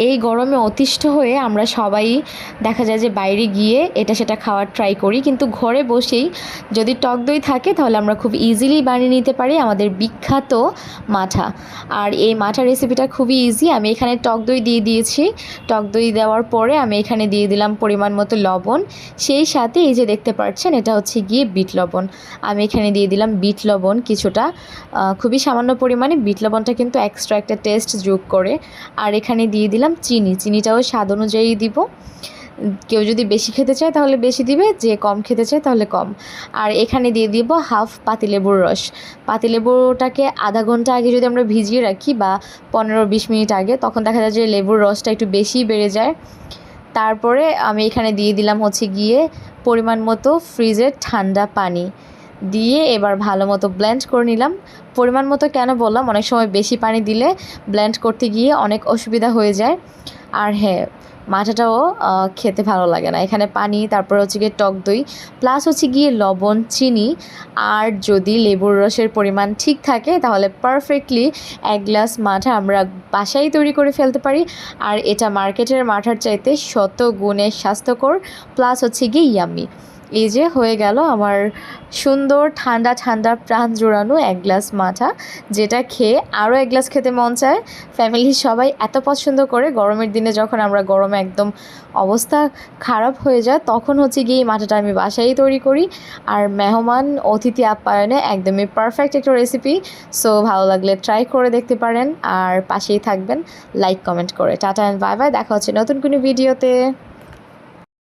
এই গরমে অতিষ্ঠ হয়ে আমরা সবাই দেখা যায় যে বাইরে গিয়ে এটা সেটা খাওয়ার ট্রাই করি, কিন্তু ঘরে বসেই যদি টক দই থাকে তাহলে আমরা খুব ইজিলি বানিয়ে নিতে পারি আমাদের বিখ্যাত মাঠা। আর এই মাঠা রেসিপিটা খুবই ইজি। আমি এখানে টক দই দিয়ে দিয়েছি। টক দই দেওয়ার পরে আমি এখানে দিয়ে দিলাম পরিমাণ মতো লবণ, সেই সাথে এই যে দেখতে পাচ্ছেন এটা হচ্ছে গিয়ে বিট লবণ। আমি এখানে দিয়ে দিলাম বিট লবণ কিছুটা, খুবই সামান্য পরিমাণে। বিট লবণটা কিন্তু এক্সট্রা একটা টেস্ট যোগ করে। আর এখানে দিয়ে দিলাম চিনিটাও স্বাদ অনুযায়ী দিব। কেউ যদি বেশি খেতে চায় তাহলে বেশি দিবে, যে কম খেতে চায় তাহলে কম। আর এখানে দিয়ে দিব হাফ পাতিলেবুর রস। পাতিলেবুটাকে আধা ঘন্টা আগে যদি আমরা ভিজিয়ে রাখি বা 15-20 মিনিট আগে, তখন দেখা যায় যে লেবুর রসটা একটু বেশি বেড়ে যায়। তারপরে আমি এখানে দিয়ে দিলাম হচ্ছে গিয়ে পরিমাণ মতো ফ্রিজের ঠান্ডা পানি দিয়ে এবার ভালো মতো ব্লেন্ড করে নিলাম। পরিমাণ মতো কেন বললাম, অনেক সময় বেশি পানি দিলে ব্লেন্ড করতে গিয়ে অনেক অসুবিধা হয়ে যায়। আর হ্যাঁ, মাঠাটাও খেতে ভালো লাগে না। এখানে পানি, তারপর হচ্ছে গিয়ে টক দই, প্লাস হচ্ছে গিয়ে লবণ, চিনি, আর যদি লেবুর রসের পরিমাণ ঠিক থাকে তাহলে পারফেক্টলি 1 গ্লাস মাঠা আমরা বাসায় তৈরি করে ফেলতে পারি। আর এটা মার্কেটের মাঠার চাইতে শত গুণে স্বাস্থ্যকর, প্লাস হচ্ছে গিয়ে ইয়াম্মি। এই যে হয়ে গেল আমার সুন্দর ঠান্ডা ঠান্ডা প্রাণ জোড়ানো 1 গ্লাস মাঠা, যেটা খেয়ে আরও 1 গ্লাস খেতে মন চায়। ফ্যামিলির সবাই এত পছন্দ করে। গরমের দিনে যখন আমরা গরমে একদম অবস্থা খারাপ হয়ে যায়, তখন হচ্ছে গিয়ে এই মাঠাটা আমি বাসায় তৈরি করি। আর মেহমান অতিথি আপ্যায়নে একদমই পারফেক্ট একটা রেসিপি। সো ভালো লাগলে ট্রাই করে দেখতে পারেন, আর পাশেই থাকবেন লাইক কমেন্ট করে। টাটা অ্যান্ড বাই বাই, দেখা হচ্ছে নতুন কোনো ভিডিওতে।